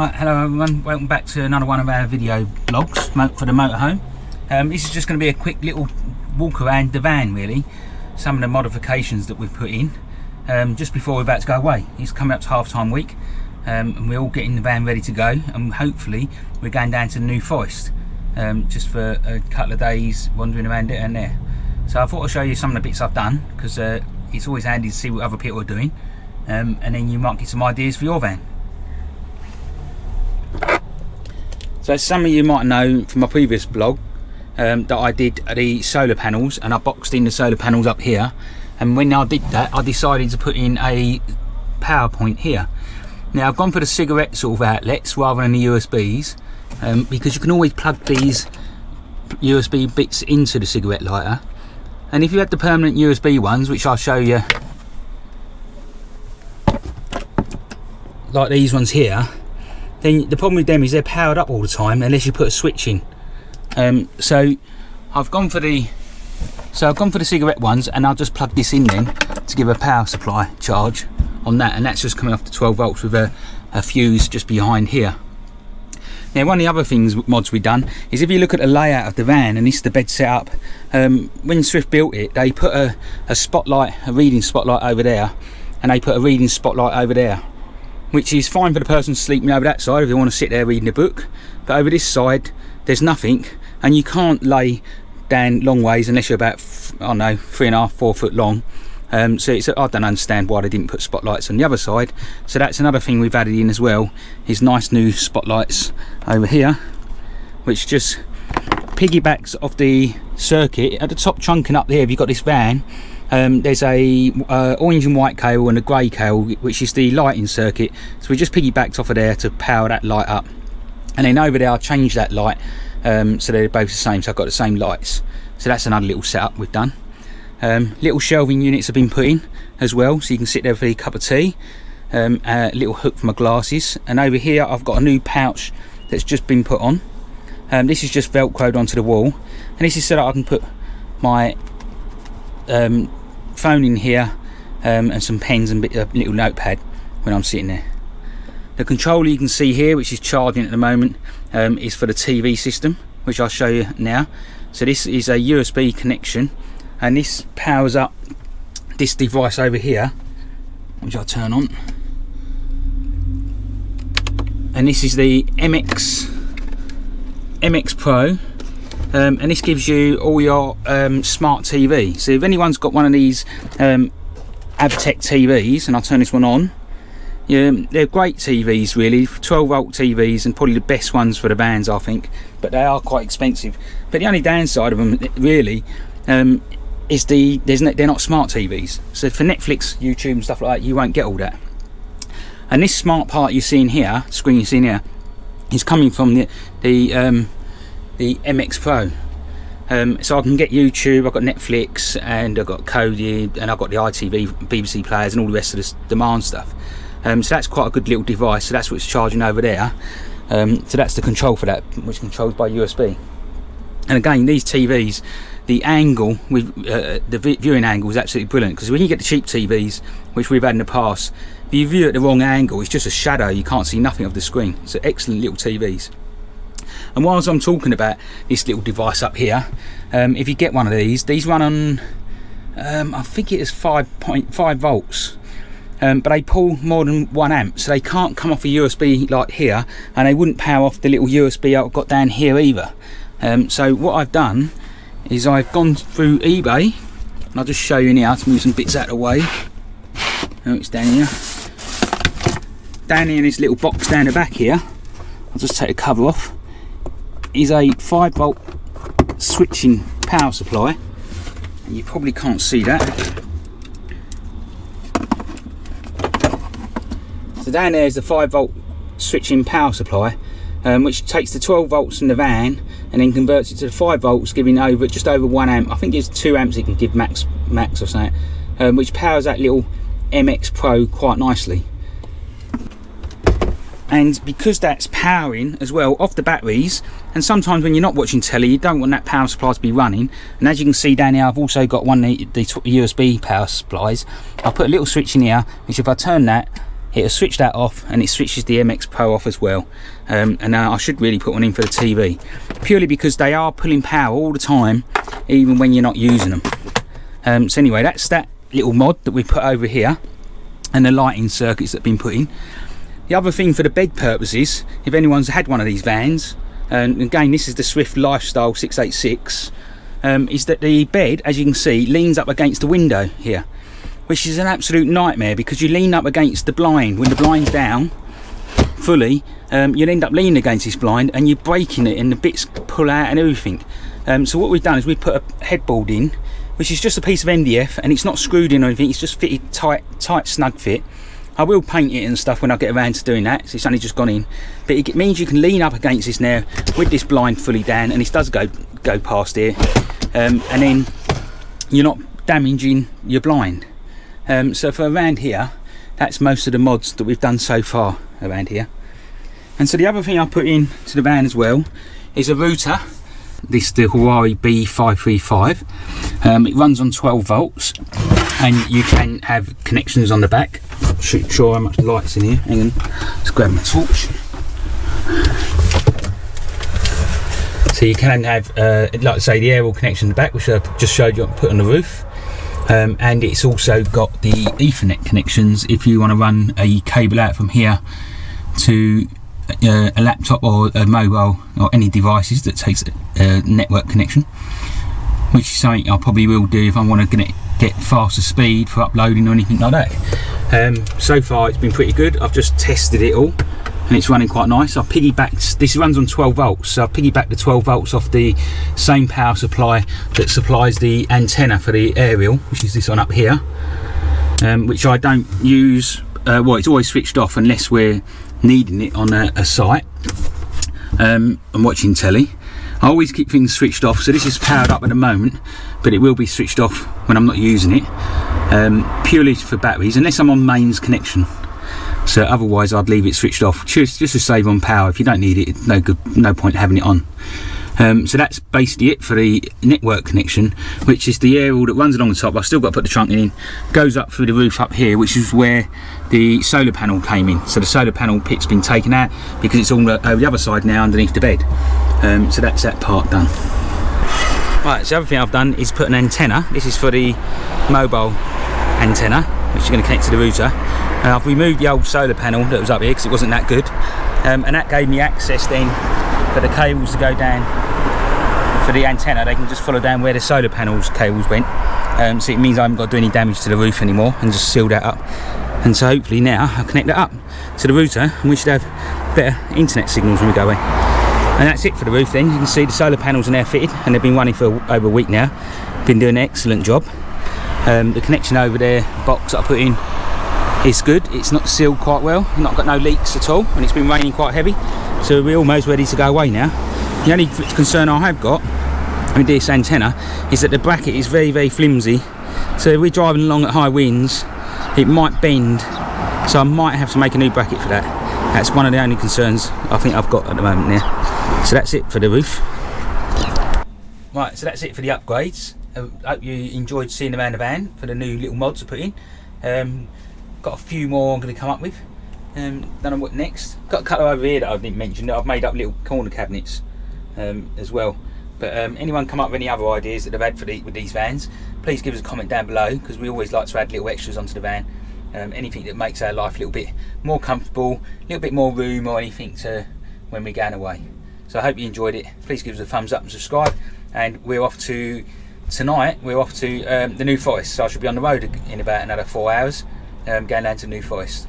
Right, hello everyone, welcome back to another one of our video vlogs for the motorhome. This is just going to be a quick little walk around the van really, some of the modifications that we've put in just before we're about to go away. It's coming up to half-time week and we're all getting the van ready to go, and hopefully we're going down to the New Forest just for a couple of days wandering around it and there. So I thought I'd show you some of the bits I've done, because it's always handy to see what other people are doing, and then you might get some ideas for your van. So as some of you might know from my previous blog that I did the solar panels, and I boxed in the solar panels up here, and when I did that I decided to put in a power point here. Now I've gone for the cigarette sort of outlets rather than the USBs, because you can always plug these USB bits into the cigarette lighter, and if you had the permanent USB ones, which I'll show you, like these ones here, then the problem with them is they're powered up all the time unless you put a switch in. So I've gone for the cigarette ones, and I'll just plug this in then to give a power supply charge on that, and that's just coming off the 12 volts with a fuse just behind here. Now one of the other things mods we've done is, if you look at the layout of the van, and this is the bed setup, when Swift built it they put a spotlight, a reading spotlight over there, and they put a reading spotlight over there, which is fine for the person sleeping over that side if they want to sit there reading a book, but over this side there's nothing, and you can't lay down long ways unless you're about, I don't know, 3.5 4 foot long. So I don't understand why they didn't put spotlights on the other side. So that's another thing we've added in as well, is nice new spotlights over here, which just piggybacks off the circuit. At the top trunking up there, if you've got this van, there's a orange and white cable and a grey cable, which is the lighting circuit, so we just piggybacked off of there to power that light up, and then over there I changed that light so they're both the same, so I've got the same lights. So that's another little setup we've done. Little shelving units have been put in as well, so you can sit there for a cup of tea, a little hook for my glasses, and over here I've got a new pouch that's just been put on. This is just velcroed onto the wall, and this is so that I can put my phone in here, and some pens and a little notepad when I'm sitting there. The controller you can see here, which is charging at the moment, is for the TV system, which I'll show you now. So this is a USB connection, and this powers up this device over here, which I'll turn on, and this is the MX Pro. And this gives you all your smart TV. So if anyone's got one of these Avtech TVs, and I'll turn this one on, they're great TVs really, 12 volt TVs, and probably the best ones for the vans I think, but they are quite expensive. But the only downside of them really is they're not smart TVs. So for Netflix, YouTube and stuff like that, you won't get all that. And this smart part you see in here, screen you see in here, is coming from the MX Pro. So I can get YouTube, I've got Netflix, and I've got Kodi, and I've got the ITV, BBC players, and all the rest of the demand stuff. So that's quite a good little device. So that's what's charging over there. So that's the control for that, which controls by USB. And again, these TVs, the angle with the viewing angle is absolutely brilliant, because when you get the cheap TVs, which we've had in the past, if you view at the wrong angle, it's just a shadow, you can't see nothing of the screen. So excellent little TVs. And whilst I'm talking about this little device up here, if you get one of these run on, I think it is 5.5 volts, but they pull more than 1 amp, so they can't come off a USB like here, and they wouldn't power off the little USB I've got down here either. So what I've done is I've gone through eBay, and I'll just show you now to move some bits out of the way. Oh, it's down here. Down here in this little box down the back here, I'll just take the cover off, is a 5 volt switching power supply, and you probably can't see that. So down there is the 5 volt switching power supply, which takes the 12 volts from the van and then converts it to the 5 volts, giving just over 1 amp. I think it's 2 amps it can give max or something, which powers that little MX Pro quite nicely. And because that's powering as well off the batteries, and sometimes when you're not watching telly you don't want that power supply to be running, and as you can see down here I've also got one of the USB power supplies. I'll put a little switch in here, which if I turn that, it'll switch that off, and it switches the MX Pro off as well. And now I should really put one in for the TV, purely because they are pulling power all the time, even when you're not using them. So anyway, that's that little mod that we put over here, and the lighting circuits that have been put in. The other thing for the bed purposes, if anyone's had one of these vans, and again this is the Swift Lifestyle 686, is that the bed, as you can see, leans up against the window here, which is an absolute nightmare, because you lean up against the blind. When the blind's down fully, you'll end up leaning against this blind and you're breaking it and the bits pull out and everything. So what we've done is we put a headboard in, which is just a piece of MDF, and it's not screwed in or anything, it's just fitted tight snug fit. I will paint it and stuff when I get around to doing that, so it's only just gone in. But it means you can lean up against this now with this blind fully down, and this does go past here, and then you're not damaging your blind. So for around here, that's most of the mods that we've done so far around here. And so the other thing I put in to the van as well is a router. This is the Huawei B535. It runs on 12 volts, and you can have connections on the back. Not sure how much light's in here. Hang on, let's grab my torch. So you can have, like I say, the aerial connection in the back, which I just showed you I put on the roof. And it's also got the Ethernet connections if you want to run a cable out from here to a laptop or a mobile or any devices that takes a network connection, which is something I probably will do if I want to get faster speed for uploading or anything like that. So far it's been pretty good. I've just tested it all and it's running quite nice. I piggybacked, this runs on 12 volts, so I piggybacked the 12 volts off the same power supply that supplies the antenna for the aerial, which is this one up here, which I don't use. Well, it's always switched off unless we're needing it on a site. I'm watching telly. I always keep things switched off, so this is powered up at the moment, but it will be switched off when I'm not using it, purely for batteries, unless I'm on mains connection. So otherwise I'd leave it switched off just to save on power. If you don't need it, it's no point having it on. So that's basically it for the network connection, which is the aerial that runs along the top. I've still got to put the trunk in, goes up through the roof up here, which is where the solar panel came in. So the solar panel pit's been taken out because it's all over the other side now underneath the bed. So that's that part done. Right, so the other thing I've done is put an antenna. This is for the mobile antenna, which is going to connect to the router. I've removed the old solar panel that was up here because it wasn't that good, and that gave me access then for the cables to go down for the antenna. They can just follow down where the solar panels cables went, so it means I haven't got to do any damage to the roof anymore, and just seal that up. And so hopefully now I'll connect that up to the router and we should have better internet signals when we go away. And that's it for the roof then. You can see the solar panels are now fitted and they've been running for over a week now. Been doing an excellent job. The connection over there, box that I put in, is good. It's not sealed quite well, not got no leaks at all, and it's been raining quite heavy, so we're almost ready to go away now. The only concern I have got with this antenna is that the bracket is very, very flimsy, so if we're driving along at high winds it might bend, so I might have to make a new bracket for that. That's one of the only concerns I think I've got at the moment now. So that's it for the roof. Right, so that's it for the upgrades. I hope you enjoyed seeing around the van for the new little mods I put in. Got a few more I'm going to come up with. Don't know what next. Got a couple over here that I didn't mention that I've made up little corner cabinets as well. But anyone come up with any other ideas that they've had with these vans, please give us a comment down below, because we always like to add little extras onto the van. Anything that makes our life a little bit more comfortable, a little bit more room, or anything to when we're going away. So I hope you enjoyed it. Please give us a thumbs up and subscribe. And we're off to tonight. We're off to the New Forest, so I should be on the road in about another 4 hours. Going down to New Forest.